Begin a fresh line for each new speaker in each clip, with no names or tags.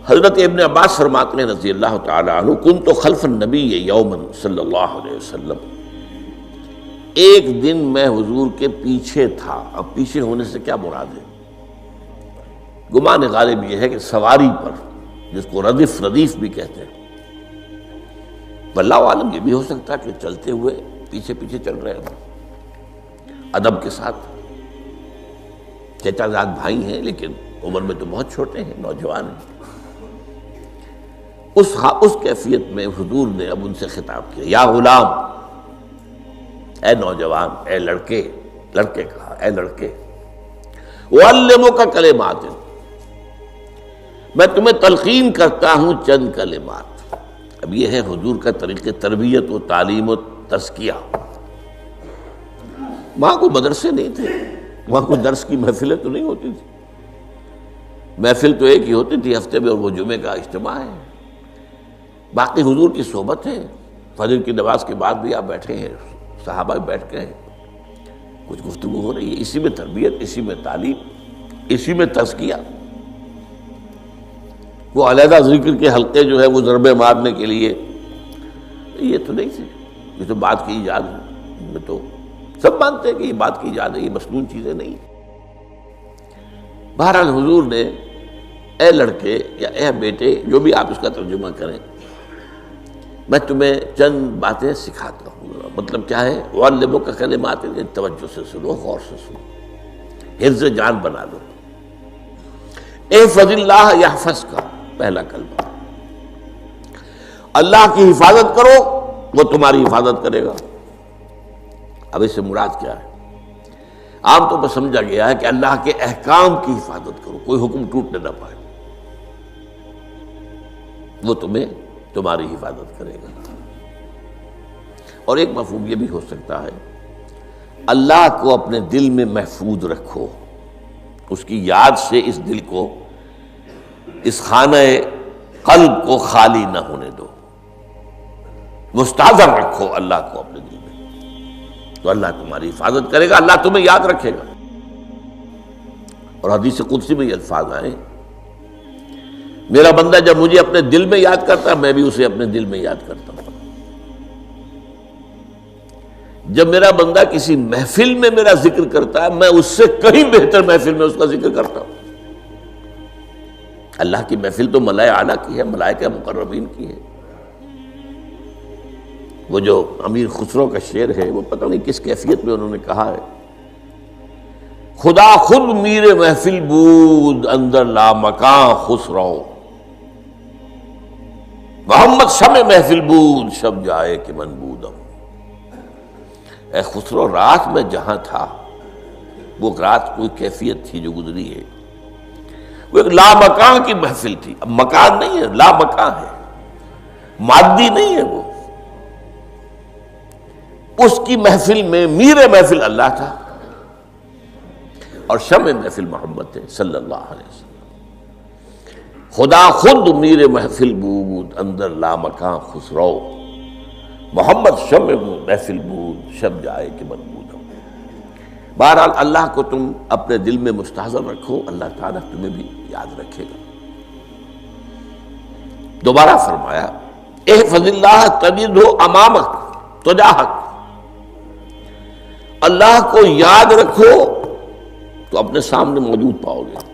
حضرت ابن عباس فرماتے ہیں رضی اللہ تعالی عنہ، کنت خلف النبی یوما صلی اللہ علیہ وسلم، ایک دن میں حضور کے پیچھے تھا۔ اب پیچھے ہونے سے کیا مراد ہے؟ گمان غالب یہ ہے کہ سواری پر، جس کو ردیف بھی کہتے ہیں، واللہ عالم یہ بھی ہو سکتا ہے کہ چلتے ہوئے پیچھے پیچھے چل رہے ہیں ادب کے ساتھ۔ چچا زاد بھائی ہیں لیکن عمر میں تو بہت چھوٹے ہیں، نوجوان ہیں۔ اس کیفیت میں حضور نے اب ان سے خطاب کیا، یا غلام، اے نوجوان، اے لڑکے کہا، اے لڑکے، اعلمک کلمات، میں تمہیں تلقین کرتا ہوں چند کلمات۔ اب یہ ہے حضور کا طریقہ تربیت و تعلیم و تزکیہ۔ وہاں کوئی مدرسے نہیں تھے، وہاں کوئی درس کی محفلیں تو نہیں ہوتی تھی، محفل تو ایک ہی ہوتی تھی ہفتے میں، اور وہ جمعے کا اجتماع ہے۔ باقی حضور کی صحبت ہے، فجر کی نماز کے بعد بھی آپ بیٹھے ہیں، صحابہ بیٹھ گئے، کچھ گفتگو ہو رہی ہے، اسی میں تربیت، اسی میں تعلیم، اسی میں تزکیہ۔ وہ علیحدہ ذکر کے حلقے جو ہے وہ ضربے مارنے کے لیے یہ تو نہیں تھے، یہ تو بات کی ایجاد میں تو سب مانتے ہیں کہ یہ بات کی ایجاد ہے، یہ مسنون چیزیں نہیں۔ بہرحال حضور نے اے لڑکے یا اے بیٹے، جو بھی آپ اس کا ترجمہ کریں، میں تمہیں چند باتیں سکھاتا ہوں۔ مطلب کیا ہے؟ وَعَلِّمُكَ كَلِمَاتٍ، توجہ سے سنو، غور سے سنو، حفظ جان بنا لو۔ احفظ اللہ یحفظک، پہلا کلمہ، اللہ کی حفاظت کرو وہ تمہاری حفاظت کرے گا۔ اب اس سے مراد کیا ہے؟ عام طور پر سمجھا گیا ہے کہ اللہ کے احکام کی حفاظت کرو، کوئی حکم ٹوٹنے نہ پائے، وہ تمہاری حفاظت کرے گا۔ اور ایک مفہوم یہ بھی ہو سکتا ہے، اللہ کو اپنے دل میں محفوظ رکھو، اس کی یاد سے اس دل کو، اس خانہ قلب کو خالی نہ ہونے دو، مستحضر رکھو اللہ کو اپنے دل میں، تو اللہ تمہاری حفاظت کرے گا، اللہ تمہیں یاد رکھے گا۔ اور حدیث قدسی میں یہ الفاظ آئے، میرا بندہ جب مجھے اپنے دل میں یاد کرتا ہے، میں بھی اسے اپنے دل میں یاد کرتا ہوں۔ جب میرا بندہ کسی محفل میں میرا ذکر کرتا ہے، میں اس سے کہیں بہتر محفل میں اس کا ذکر کرتا ہوں۔ اللہ کی محفل تو ملائے اعلیٰ کی ہے، ملائکہ مقربین کی ہے۔ وہ جو امیر خسرو کا شعر ہے، وہ پتہ نہیں کس کیفیت میں انہوں نے کہا ہے، خدا خود میر محفل بود اندر لامکاں خسرو، محمد شمع محفل بود شب جائے کہ من بودم۔ اے خسرو، رات میں جہاں تھا، وہ رات کوئی کیفیت تھی جو گزری ہے، وہ ایک لامکان کی محفل تھی۔ اب مکان نہیں ہے، لامکان ہے، مادی نہیں ہے وہ۔ اس کی محفل میں میر محفل اللہ تھا اور شمع محفل محمد تھے صلی اللہ علیہ وسلم۔ خدا خود میر محفل بود اندر لامکان خسرو، محمد شمع محفل بود شب جائے کہ من بودم۔ بہرحال اللہ کو تم اپنے دل میں مستحضر رکھو، اللہ تعالیٰ تمہیں بھی یاد رکھے گا۔ دوبارہ فرمایا، احفظ اللہ تجدہ امامک تجاہک، اللہ کو یاد رکھو تو اپنے سامنے موجود پاؤ گے،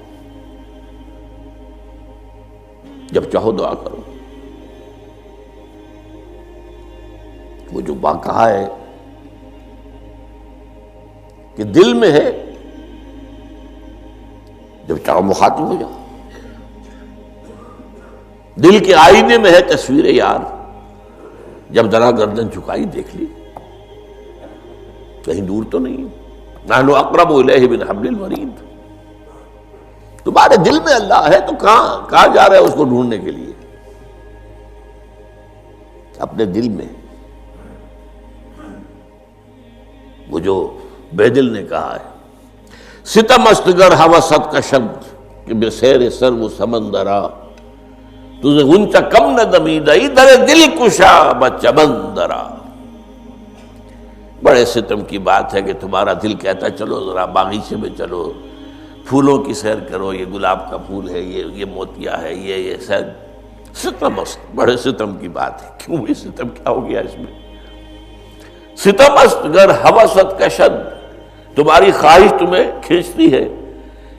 جب چاہو دعا کرو۔ وہ جو بات کہا ہے کہ دل میں ہے، جب چاہو مخاطب ہو جاؤ۔ دل کے آئینے میں ہے تصویر یار، جب ذرا گردن جھکائی دیکھ لی، کہیں دور تو نہیں، نحن اقرب الیہ من حبل الورید۔ تمہارے دل میں اللہ ہے تو کہاں جا رہے ہو اس کو ڈھونڈنے کے لیے؟ اپنے دل میں۔ وہ جو بے دل نے کہا ہے، ستم استگر ہوست کا شبد کہ بے سیر سر وہ سمندرا، تجھے غنچہ کم نہ دمیدہ در دل کشا بچمندرا۔ بڑے ستم کی بات ہے کہ تمہارا دل کہتا ہے چلو ذرا باغیچے میں چلو، پھولوں کی سیر کرو، یہ گلاب کا پھول ہے، یہ موتیا ہے، یہ سیر، ستم است، بڑے ستم کی بات ہے، کیوں یہ ستم، کیا ہو گیا اس میں؟ ستم است گر ہوست کشد، تمہاری خواہش تمہیں کھینچتی ہے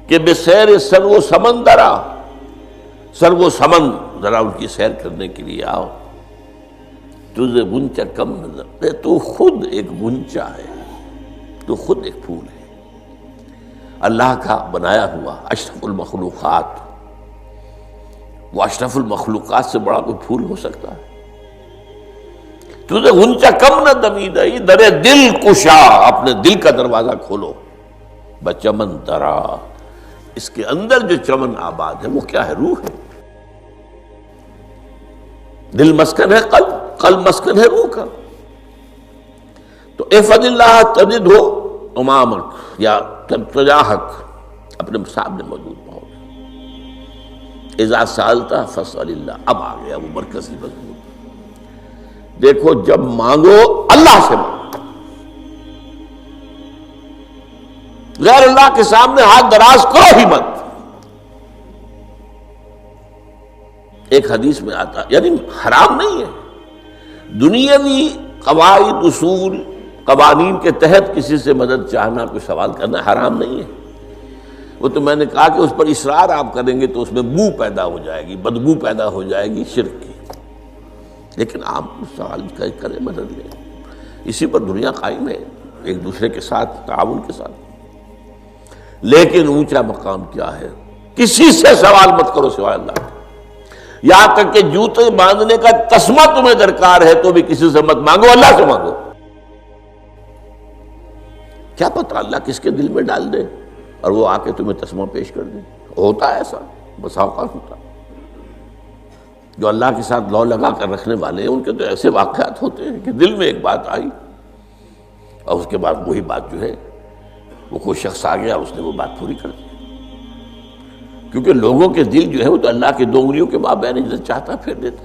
کہ بے سیر سر و سمندرا، سر و سمن، ذرا ان کی سیر کرنے کے لیے آؤ، تجھے غنچہ کم نظر، تو خود ایک غنچہ ہے، تو خود ایک پھول ہے، اللہ کا بنایا ہوا اشرف المخلوقات، وہ اشرف المخلوقات سے بڑا کوئی پھول ہو سکتا ہے؟ تجھے غنچہ کم نہ دمیدہی، در دل کشا، اپنے دل کا دروازہ کھولو، بچمن درا، اس کے اندر جو چمن آباد ہے وہ کیا ہے؟ روح ہے، دل مسکن ہے قلب، قلب مسکن ہے روح کا، تو احفظ اللہ تجد ہو امامک یا تجاہک، اپنے سامنے موجود ہو، اذا سالتا فاسأل اللہ، اب آ گیا وہ مرکزی مضمون، دیکھو جب مانگو اللہ سے مانگو، غیر اللہ کے سامنے ہاتھ دراز کرو ہی مت۔ ایک حدیث میں آتا، یعنی حرام نہیں ہے، دنیاوی قواعد اصول قوانین کے تحت کسی سے مدد چاہنا، کوئی سوال کرنا حرام نہیں ہے، وہ تو میں نے کہا کہ اس پر اصرار آپ کریں گے تو اس میں بو پیدا ہو جائے گی، بدبو پیدا ہو جائے گی شرک کی، لیکن آپ سوال کریں، مدد لیں، اسی پر دنیا قائم ہے، ایک دوسرے کے ساتھ تعاون کے ساتھ۔ لیکن اونچا مقام کیا ہے؟ کسی سے سوال مت کرو سوائے اللہ کے، یہاں تک کہ جوتے باندھنے کا تسمہ تمہیں درکار ہے تو بھی کسی سے مت مانگو، اللہ سے مانگو، کیا پتہ اللہ کس کے دل میں ڈال دے اور وہ آ کے تمہیں تسمہ پیش کر دے، ہوتا ہے ایسا، بسا اوقات ہوتا ہے، جو اللہ کے ساتھ لو لگا کر رکھنے والے ہیں ان کے تو ایسے واقعات ہوتے ہیں کہ دل میں ایک بات آئی اور اس کے بعد وہی بات جو ہے وہ کوئی شخص آ گیا، اس نے وہ بات پوری کر دی، کیونکہ لوگوں کے دل جو ہے وہ تو اللہ کے دو انگلیوں کے مابین جسے چاہتا پھیر دیتا،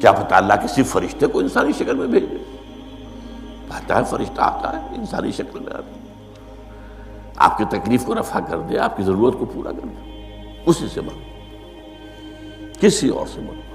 کیا پتہ اللہ کسی فرشتے کو انسانی شکل میں بھیج دے، آتا ہے فرشتہ، آتا ہے انسانی شکل میں، آتا ہے آپ کی تکلیف کو رفع کر دے، آپ کی ضرورت کو پورا کر دے، اسی سے مانگو، کسی اور سے مانگو۔